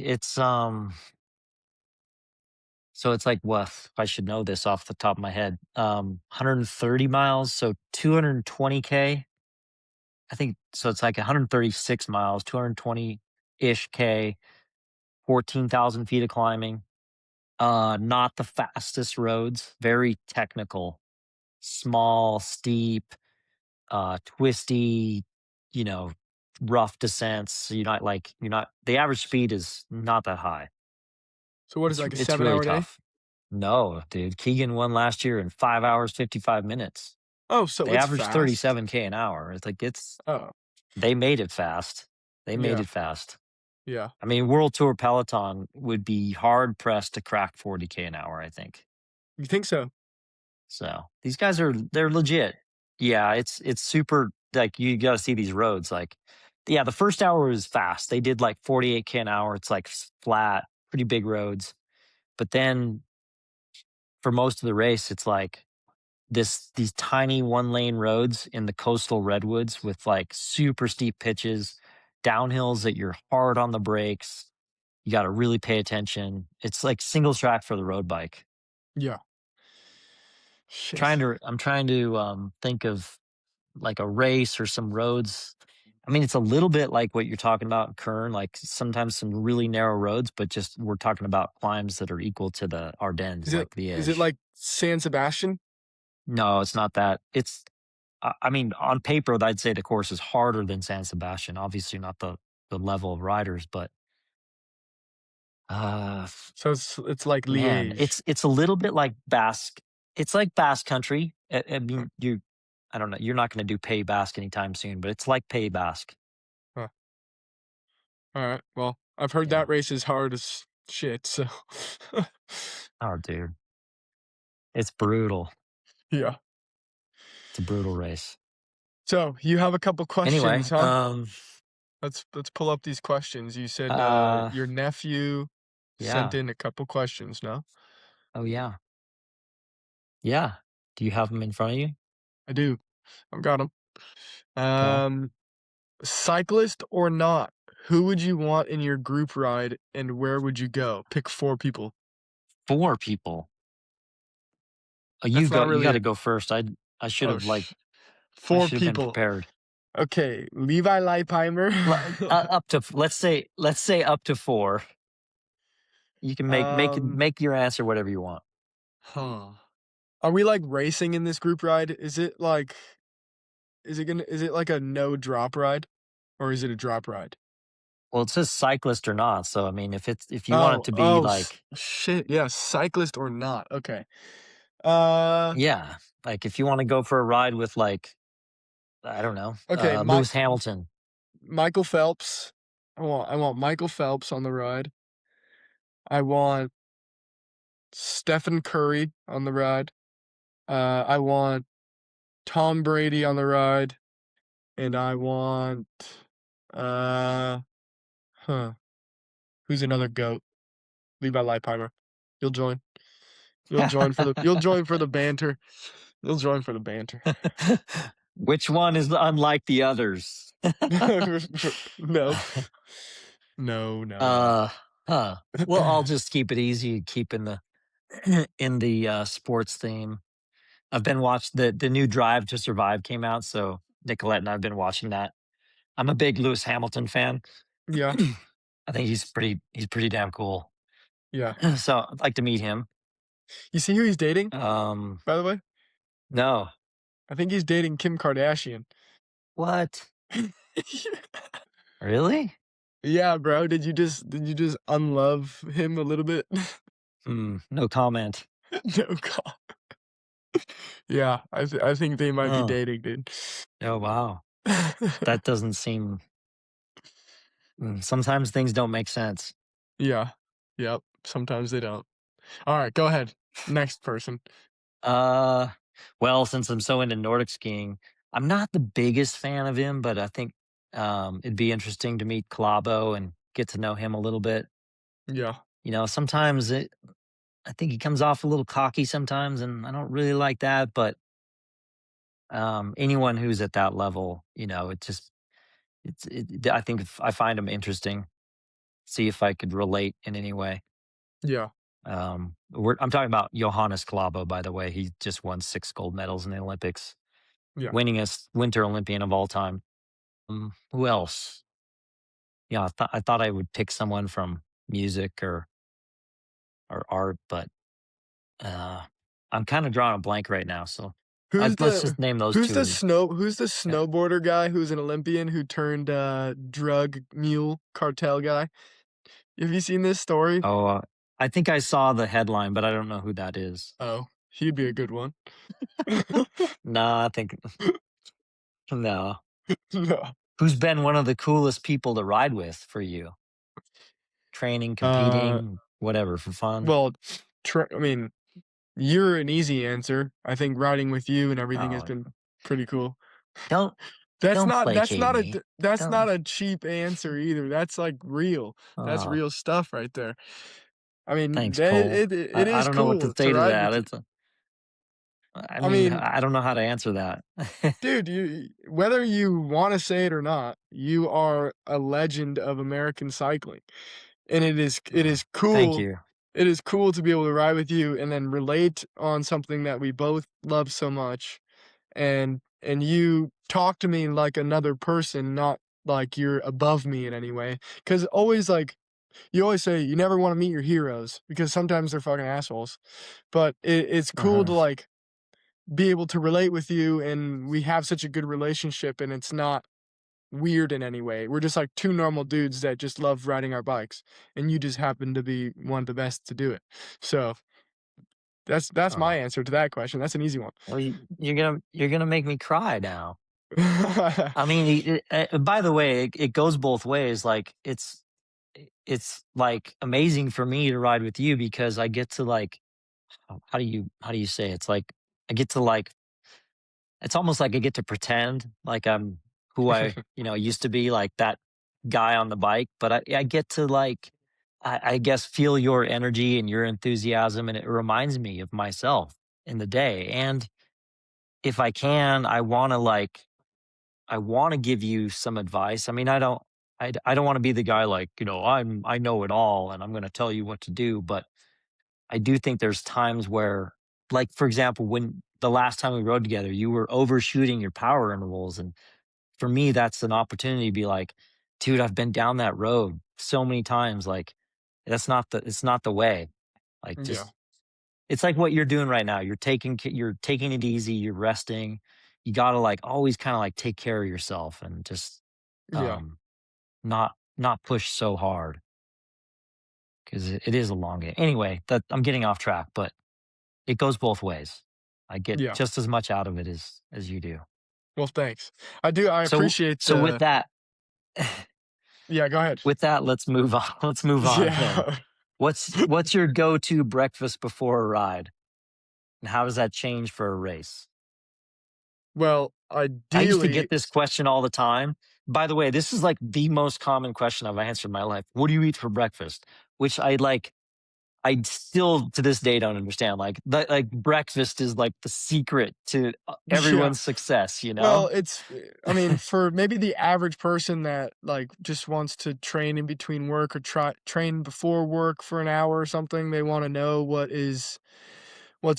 So it's like what? I should know this off the top of my head. 130 miles, so 220K. I think so it's like 136 miles, 220-ish K, 14,000 feet of climbing. Not the fastest roads, very technical, small, steep, twisty, you know, rough descents. So you're not the average speed is not that high. So what is it, like a It's really 7-hour day? tough. No, dude. Keegan won last year in 5 hours, 55 minutes. Oh, so They it's averaged fast? 37K an hour. It's like Oh, they made it fast. They made yeah, it fast. yeah. I mean, World Tour Peloton would be hard pressed to crack 40K an hour, I think. You think so? So these guys they're legit. Yeah, it's super like you gotta see these roads. Like, yeah, the first hour was fast. They did like 48K an hour. It's like flat, pretty big roads. But then for most of the race, it's like these tiny one lane roads in the coastal redwoods with like super steep pitches, downhills that you're hard on the brakes. You got to really pay attention. It's like single track for the road bike. Yeah. Shit. I'm trying to think of like a race or some roads. I mean, it's a little bit like what you're talking about in Kern, like sometimes some really narrow roads, but just we're talking about climbs that are equal to the Ardennes, like Is it Liège. like San Sebastian? No, it's not that. I mean, on paper, I'd say the course is harder than San Sebastian. Obviously, not the level of riders, but f- So it's like man, Liège. it's a little bit like Basque. It's like Basque country. I Huh, mean, I don't know. You're not going to do Pays Basque anytime soon, but it's like Pays Basque. huh. Alright, well, I've heard Yeah. that race is hard as shit, so Oh, dude, it's brutal. yeah. It's a brutal race. So, you have a couple questions, Anyway, huh? Let's pull up these questions. You said, uh, your nephew sent yeah. in a couple questions, no? Oh, yeah, yeah. Do you have them in front of you? I do. I've got 'em. Okay. Um, cyclist or not, who would you want in your group ride, and where would you go? Pick 4 people. 4 people. Oh, That's not you really gotta a go first. I should oh, have, like I 4 should have been people. prepared. Okay, Levi Leipheimer. Up to let's say up to 4. You can Um, make your answer whatever you want. huh. Are we, like, racing in this group ride? Is it like a no drop ride, or is it a drop ride? Well, it says cyclist or not, so, I mean, if you want it Oh, to be oh, s like shit, yeah, cyclist or not, okay. Uh, yeah, like, if you wanna go for a ride with, like, I don't know, okay, Lewis Hamilton. Michael Phelps. I want Michael Phelps on the ride. I want Stephen Curry on the ride. I want Tom Brady on the ride, and I want, uh, huh, who's another GOAT? Levi Leipheimer. You'll join. You'll join for the banter. You'll join for the banter. Which one is unlike the others? No. No, no, no. Uh, huh. Well, I'll just keep it easy, keep in the in the, sports theme. I've been watching the new Drive to Survive came out, so Nicolette and I have been watching that. I'm a big Lewis Hamilton fan. Yeah, I think he's pretty damn cool. yeah. So, I'd like to meet him. You see who he's dating, Um, by the way? no. I think he's dating Kim Kardashian. What? Really? Yeah, bro. Did you just unlove him a little bit? No comment. No god. Yeah, I think they might be Oh, dating, dude. oh, wow. That doesn't seem sometimes things don't make sense. Yeah. Yep. Sometimes they don't. Alright, go ahead. Next person. Uh, well, since I'm so into Nordic skiing, I'm not the biggest fan of him, but I think, it'd be interesting to meet Kalabo and get to know him a little bit. Yeah. You know, sometimes I think he comes off a little cocky sometimes, and I don't really like that, but, anyone who's at that level, you know, I think if I find him interesting, see if I could relate in any way. Yeah. I'm talking about Johannes Kalabo, by the way. He just won 6 gold medals in the Olympics, Yeah. winningest Winter Olympian of all time. Who else? Yeah, I thought I would pick someone from music or art, but, uh, I'm kinda drawing a blank right now, so let's just name those 2 and who's the yeah. snowboarder guy who's an Olympian who turned, drug mule cartel guy? Have you seen this story? Oh, I think I saw the headline, but I don't know who that is. Oh, he'd be a good one. No, I think no. No. Who's been one of the coolest people to ride with for you? Training, Uh, competing, whatever, for fun? well, I mean, you're an easy answer. I think riding with you and everything has Oh, been pretty cool. don't That's don't not that's placate not a me. d that's Don't not a cheap answer either. That's, like, real. That's oh, real stuff right there. I mean, thanks, that Cole. it I is don't know what to cool to say to ride that. with you. I I mean, mean, I don't know how to answer that. dude, you whether you wanna say it or not, you are a legend of American cycling, and Oh, thank you. it is cool to be able to ride with you and then relate on something that we both love so much, and you talk to me like another person, not like you're above me in any way. Because always, like you always say you never wanna meet your heroes because sometimes they're fucking assholes, but it's cool Uh-huh. to, like, be able to relate with you, and we have such a good relationship, and it's not weird in any way. We're just like 2 normal dudes that just love riding our bikes, and you just happen to be one of the best to do it. So, that's my Oh, answer to that question. That's an easy one. well, you're gonna make me cry now. I mean, by the way, it goes both ways. Like it's like amazing for me to ride with you because I get to like how do you say it's like I get to like it's almost like I get to pretend like I'm who I used to be like that guy on the bike, but I get to like I guess feel your energy and your enthusiasm, and it reminds me of myself in the day. And if I can, I want to give you some advice. I mean, I don't want to be the guy like, I know it all and I'm going to tell you what to do, but I do think there's times where like for example, when the last time we rode together, you were overshooting your power intervals and for me that's an opportunity to be like, dude, I've been down that road so many times like it's not the way. Like, Yeah. just it's like what you're doing right now. You're taking it easy, you're resting. You gotta, like, always kinda, like, take care of yourself and just, Yeah. um, not push so hard 'cause it is a long game. Anyway, that I'm getting off track, but it goes both ways. I get Yeah. just as much out of it as you do. Well, thanks. I So appreciate so with the that Yeah, go ahead. with that, let's move on. Let's move on then. Yeah. What's your go-to breakfast before a ride, and how does that change for a race? Well, I used to ideally get this question all the time. By the way, this is like the most common question I've answered in my life. What do you eat for breakfast? Which I still to this day don't understand. Like breakfast is like the secret to Yeah. everyone's success, you Well, know? I mean, for maybe the average person that, like, just wants to train in between work or train before work for an hour or something, they wanna know what's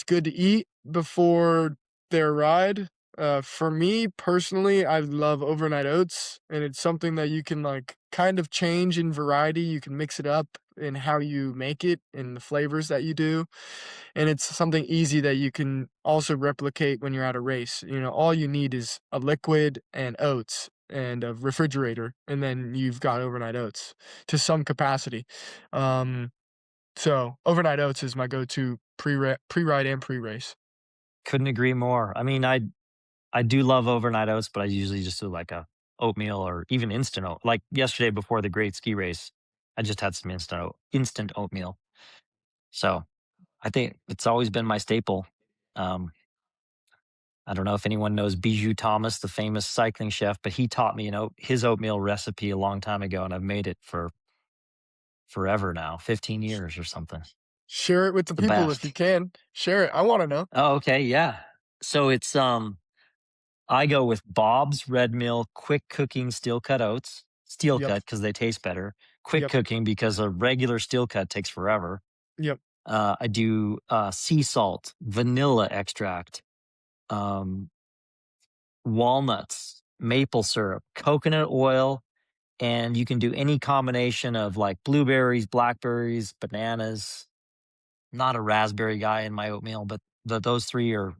good to eat before their ride. For me personally, I love overnight oats, and it's something that you can like kind of change in variety. You can mix it up in how you make it and the flavors that you do. And it's something easy that you can also replicate when you're at a race. You know, all you need is a liquid and oats and a refrigerator, and then you've got overnight oats to some capacity. Um, so overnight oats is my go-to pre-ride and pre-race. Couldn't agree more. I mean, I do love overnight oats, but I usually just do like a oatmeal or even instant oat. Like yesterday before the great ski race, I just had some instant oatmeal. So I think it's always been my staple. Um, I don't know if anyone knows Bijou Thomas, the famous cycling chef, but he taught me, his oatmeal recipe a long time ago, and I've made it for forever now, 15 years or something. Share it with It's the the people if you best. can. Share it. I wanna know. Oh, okay, yeah. So I go with Bob's Red Mill quick cooking steel cut oats. Steel Yep. cut because they taste better. Quick Yep. cooking because a regular steel cut takes forever. Yep. I do sea salt, vanilla extract, um, walnuts, maple syrup, coconut oil, and you can do any combination of like blueberries, blackberries, bananas. Not a raspberry guy in my oatmeal, but those three are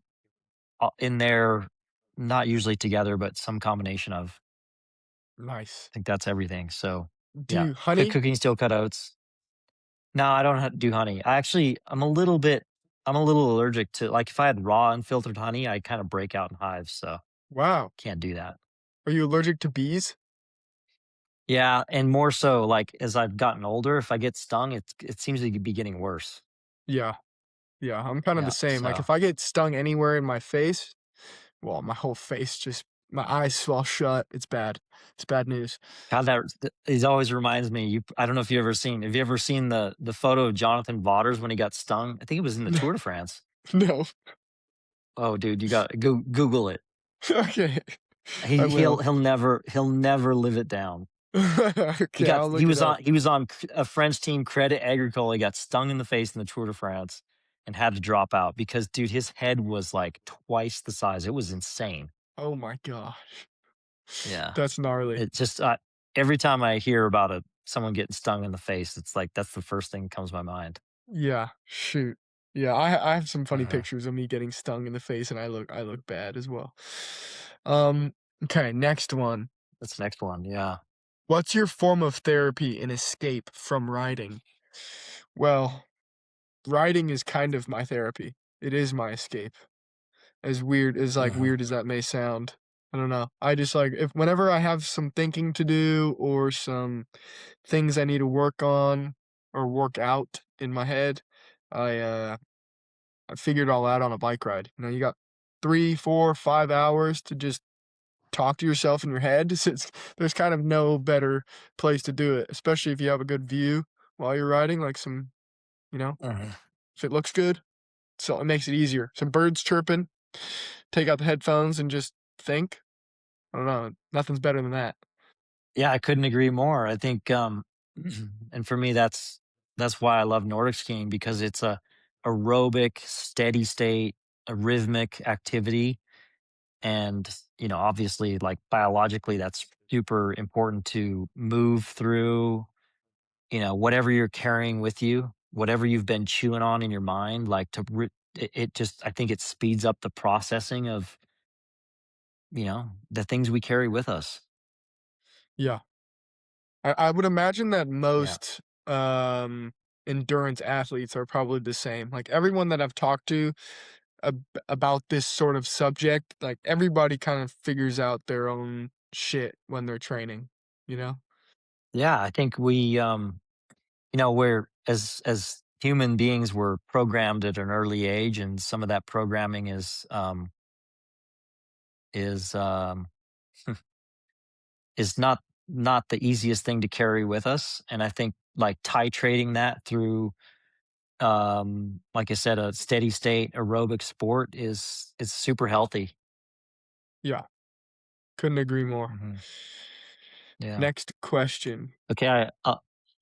in there, not usually together, but some combination of. Nice. I think that's everything. So, Do yeah, you quick honey? cooking steel cut oats. No, I don't do honey. I'm a little allergic to, like, if I had raw unfiltered honey, I kind of break out in hives. So Wow. can't do that. Are you allergic to bees? Yeah, and more so, like, as I've gotten older, if I get stung, it seems to be getting worse. Yeah. Yeah, I'm kinda the Yeah, same. Like, so if I get stung anywhere in my face, well, my whole face just my eyes swell shut. It's bad. It's bad news. God, it always reminds me. I don't know if have you ever seen the photo of Jonathan Vaughters when he got stung? I think it was in the Tour de France. No. Oh, dude, you got Google it. Okay. I will. He'll never live it down. Okay, I'll look it up. He was on a French team, Credit Agricole. He got stung in the face in the Tour de France and had to drop out because, dude, his head was like twice the size. It was insane. Oh my gosh. Yeah, That's gnarly. it just every time I hear about someone getting stung in the face, it's like that's the first thing that comes to my mind. Yeah, shoot. Yeah, I have some funny Uh, pictures of me getting stung in the face, and I look bad as well. Okay, next one. that's the next one. Yeah. What's your form of therapy and escape from writing? Well, writing is kind of my therapy. It is my escape. Mhm. Weird as that may sound. I don't know. I just like if whenever I have some thinking to do or some things I need to work on or work out in my head, I I figured it all out on a bike ride. You know, you got 3, 4, 5 hours to just talk to yourself in your head. There's kind of no better place to do it, especially if you have a good view while you're riding, like some, you know, Mhm. if it looks good, so it makes it easier. Some birds chirping, take out the headphones and just think. I don't know, nothing's better than that. Yeah, I couldn't agree more. I think, and for me, that's why I love Nordic skiing because it's a aerobic, steady state, a rhythmic activity, and obviously, like biologically, that's super important to move through. whatever you're carrying with you, whatever you've been chewing on in your mind, like it just, I think it speeds up the processing of, the things we carry with us. Yeah. I would imagine that Yeah. most, endurance athletes are probably the same. Like, everyone that I've talked to about this sort of subject, like, everybody kind of figures out their own shit when they're training, you know? Yeah. I think we're as human beings, we're programmed at an early age, and some of that programming is is not the easiest thing to carry with us. And I think like titrating that through, like I said, a steady state aerobic sport is super healthy. Yeah, couldn't agree more. Mhm. Yeah. Next question. Okay.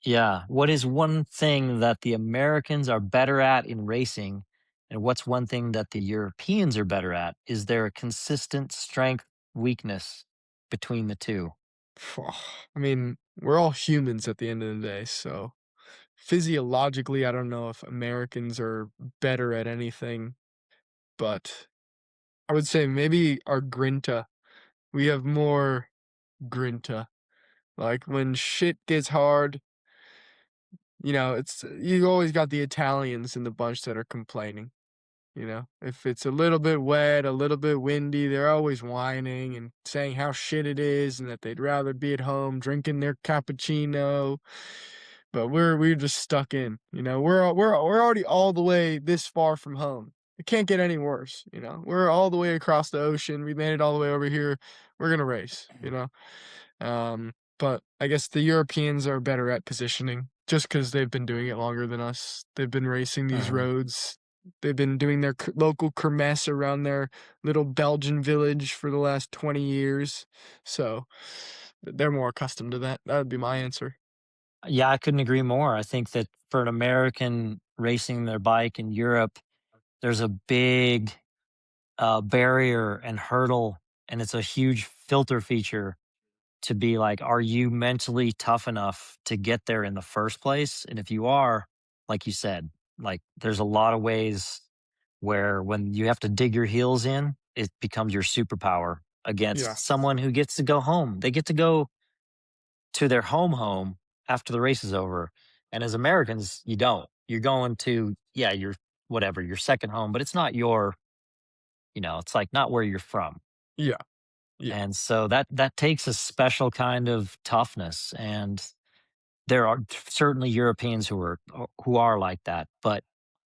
Yeah. What is one thing that the Americans are better at in racing, and what's one thing that the Europeans are better at? Is there a consistent strength weakness between the two? I mean, we're all humans at the end of the day, so physiologically, I don't know if Americans are better at anything, but I would say maybe our grinta. We have more grinta. Like, when shit gets hard, it's you always got the Italians in the bunch that are complaining, you know? If it's a little bit wet, a little bit windy, they're always whining and saying how shit it is and that they'd rather be at home drinking their cappuccino, but we're just stuck in, we're already all the way this far from home. It can't get any worse, you know? We're all the way across the ocean, we made it all the way over here, we're gonna race, you know? But I guess the Europeans are better at positioning just because 'cause they've been doing it longer than us. They've been racing these Mhm. roads. They've been doing their local kermesse around their little Belgian village for the last 20 years, so they're more accustomed to that. That would be my answer. Yeah, I couldn't agree more. I think that for an American racing their bike in Europe, there's a big barrier and hurdle, and it's a huge filter feature to be like, are you mentally tough enough to get there in the first place? And if you are, like you said, like there's a lot of ways where when you have to dig your heels in, it becomes your superpower Yeah, against someone who gets to go home. They get to go to their home after the race is over. And as Americans, you don't. You're going to, yeah, your whatever, your second home, but it's not your, it's like not where you're from. yeah, yeah, And so that takes a special kind of toughness. And there are certainly Europeans who are like that, but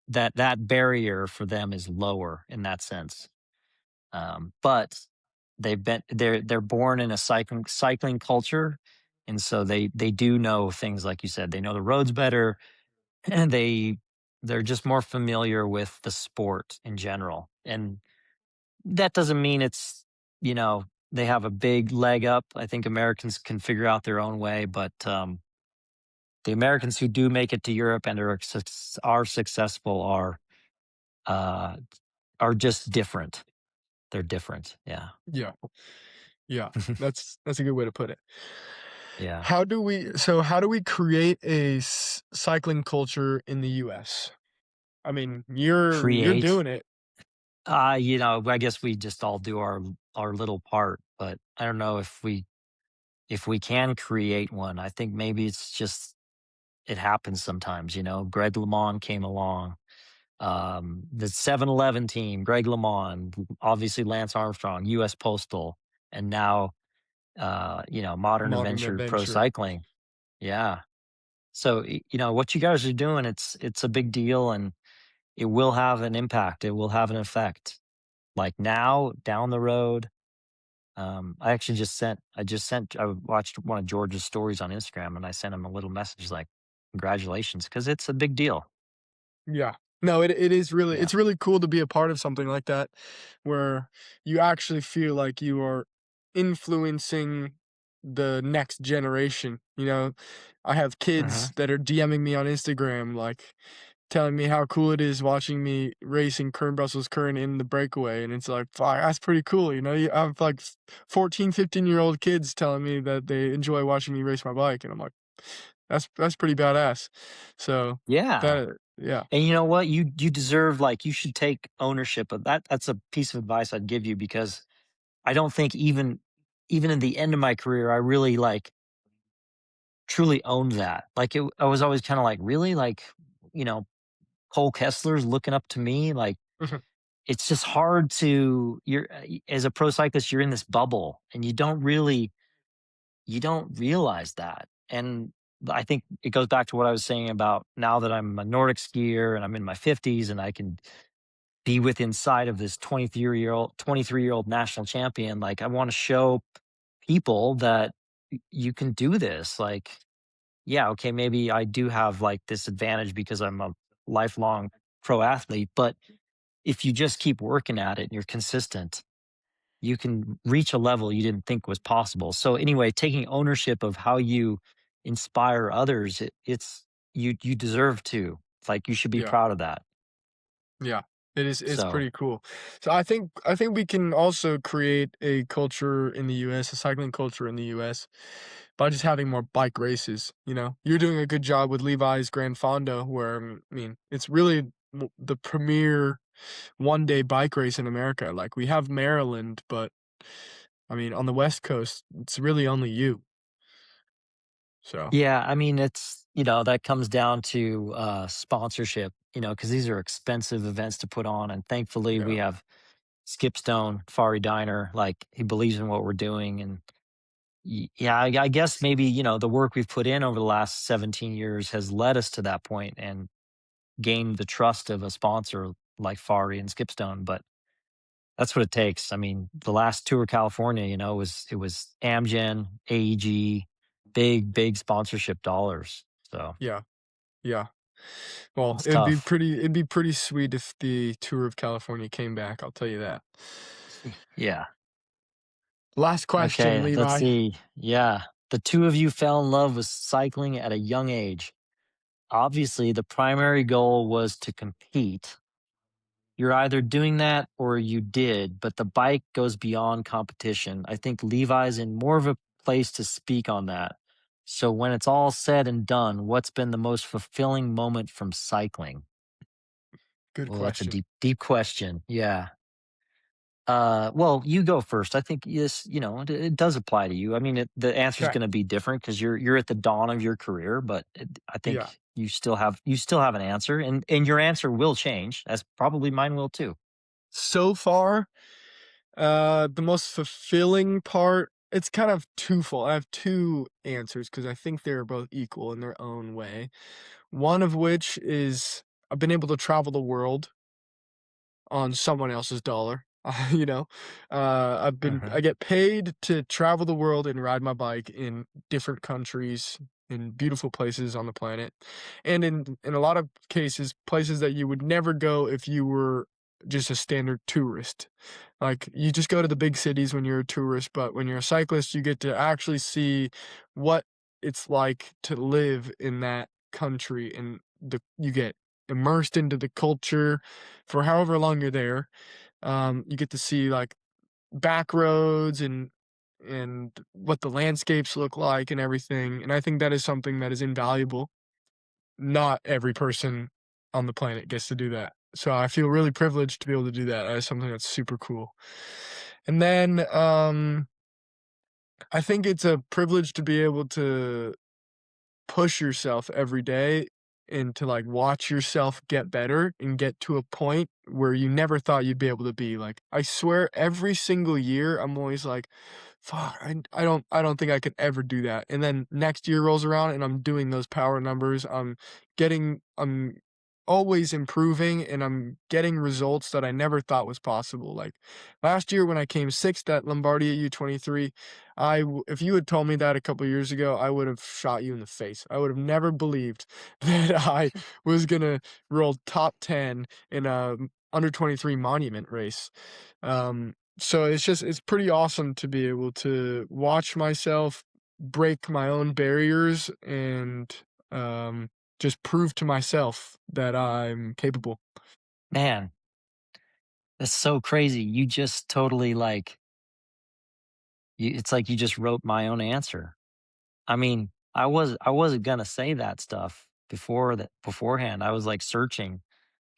that barrier for them is lower in that sense. But they're born in a cycling culture, and so they do know things like you said. They know the roads better, and they're just more familiar with the sport in general. And that doesn't mean it's you know they have a big leg up. I think Americans can figure out their own way, but the Americans who do make it to Europe and are successful uh, are just different. They're different. Yeah. yeah, yeah. That's a good way to put it. Yeah. How do we create a cycling culture in the US? I mean, you're Create. doing it. I guess we just all do our little part, but I don't know if we can create one. I think maybe it's just it happens sometimes. Greg LeMond came along. The 7-Eleven team, Greg LeMond, obviously Lance Armstrong, US Postal, and now Modern Modern Adventure Pro adventure. Cycling. Yeah. So what you guys are doing, it's a big deal, and it will have an impact. It will have an effect. Like now, down the road. I watched one of George's stories on Instagram, and I sent him a little message like, congratulations, because it's a big deal. Yeah. No, it is really Yeah. it's really cool to be a part of something like that, where you actually feel like you are influencing the next generation, you know? I have Hmm. kids that are DMing me on Instagram, like, telling me how cool it is watching me racing Kern Brussels Kern in the breakaway, and it's like, "Fuck, that's pretty cool," you know? You I have, like, 14, 15-year-old kids telling me that they enjoy watching me race my bike, and I'm like, That's pretty badass. So, Yeah. that yeah. And you know what? You deserve, like, you should take ownership of that. That's a piece of advice I'd give you, because I don't think even in the end of my career, I really, like, truly owned that. Like, I was always kinda like, "Really? Like, you know, Cole Kessler's looking up to me?" Like, it's just hard to as a pro cyclist, you're in this bubble, and you don't realize that. And I think it goes back to what I was saying about, now that I'm a Nordic skier and I'm in my 50s and I can be within sight of this 23-year old national champion. Like, I want to show people that you can do this. Like, yeah, okay, maybe I do have, like, this advantage because I'm a lifelong pro athlete, but if you just keep working at it and you're consistent, you can reach a level you didn't think was possible. So anyway, taking ownership of how you inspire others, you deserve to. Like, you should be Yeah. proud of that. Yeah, it's So, pretty cool. So I think we can also create a culture in the US, a cycling culture in the US by just having more bike races, you know? You're doing a good job with Levi's Grand Fondo where, I mean, it's really the premier one-day bike race in America. Like, we have Maryland, but I mean, on the West Coast, it's really only you. So, yeah, I mean, that comes down to sponsorship, because these are expensive events to put on. And thankfully, we yeah. have Skip Stone, Fari Diner, like, he believes in what we're doing. And yeah, I guess maybe, the work we've put in over the last 17 years has led us to that point and gained the trust of a sponsor like Fari and Skipstone. But that's what it takes. I mean, the last Tour California, it was Amgen, AEG, big sponsorship dollars. So Yeah, yeah. Well, it's tough. it'd be pretty sweet if the tour of California came back, I'll tell you that. Yeah. Last question, Okay, let's Levi. see. Yeah. The two of you fell in love with cycling at a young age. Obviously, the primary goal was to compete. You're either doing that or you did, but the bike goes beyond competition. I think Levi's in more of a place to speak on that. So, when it's all said and done, what's been the most fulfilling moment from cycling? Good Well, that's a question. deep question. Yeah. Well, you go first. I think, yes, it does apply to you. I mean, the answer is Okay. going to be different because you're at the dawn of your career, but I Yeah. think you still have an answer, and your answer will change. As probably mine will too. So far, the most fulfilling part, it's kind of twofold. I have 2 answers because I think they're both equal in their own way. One of which is I've been able to travel the world on someone else's dollar. You know, I Uh-huh. get paid to travel the world and ride my bike in different countries, in beautiful places on the planet, and in a lot of cases, places that you would never go if you were just a standard tourist. Like, you just go to the big cities when you're a tourist, but when you're a cyclist, you get to actually see what it's like to live in that country, and you get immersed into the culture for however long you're there. You get to see, like, back roads and what the landscapes look like and everything, and I think that is something that is invaluable. Not every person on the planet gets to do that. So I feel really privileged to be able to do that. That is something that's super cool. And then, I think it's a privilege to be able to push yourself every day and to, like, watch yourself get better and get to a point where you never thought you'd be able to be. Like, I swear every single year, I'm always like, "Fuck, I don't think I could ever do that." And then next year rolls around and I'm doing those power numbers. I'm always improving and I'm getting results that I never thought was possible. Like, last year when I came 6th at Lombardia U23, if you had told me that a couple years ago, I would have shot you in the face. I would have never believed that I was gonna roll top 10 in a under 23 monument race. So it's pretty awesome to be able to watch myself break my own barriers and just prove to myself that I'm capable. Man, that's so crazy. You just totally, like, it's like you just wrote my own answer. I mean, I wasn't gonna say that stuff beforehand. I was, like, searching,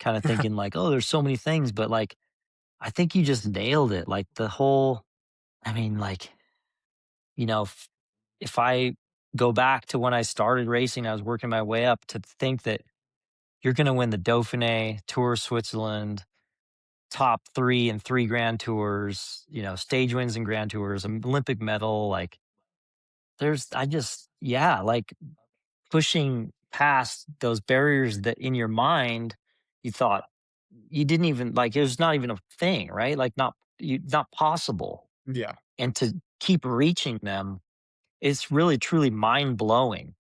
kinda thinking like, "Oh, there's so many things," but, like, I think you just nailed it, like, the whole I mean, like, if I go back to when I started racing, I was working my way up to think that you're gonna win the Dauphiné, Tour of Switzerland, top 3 in 3 Grand Tours, stage wins in Grand Tours, Olympic medal, like, I just yeah, like, pushing past those barriers that in your mind, you thought you didn't even like, it was not even a thing, right? Like, not possible, Yeah, and to keep reaching them, it's really truly mind-blowing.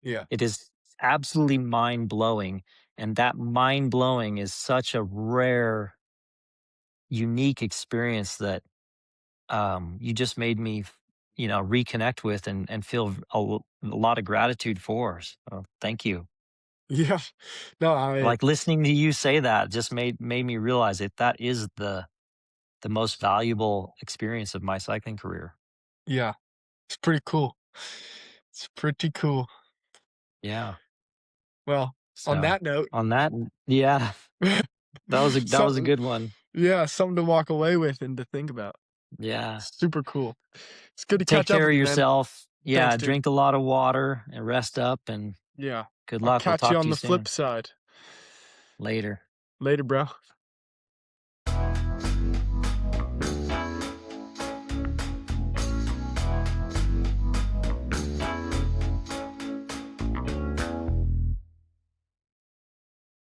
yeah, It is absolutely mind-blowing, and that mind-blowing is such a rare, unique experience that, you just made me reconnect with and feel a lot of gratitude for, so thank you. yeah. No, I Like, listening to you say that just made me realize that is the most valuable experience of my cycling career. yeah, it's pretty cool. It's pretty cool. Yeah, Well, on so, that note, on that yeah, that was a something good one. yeah, something to walk away with and to think about. Yeah. Super cool. It's good to Take catch up care with of you, man. yourself. Thanks, Yeah, dude. drink a lot of water and rest up, and Yeah. good I'll luck. We'll catch you talk on to you the flip soon. side. Later. Later, bro.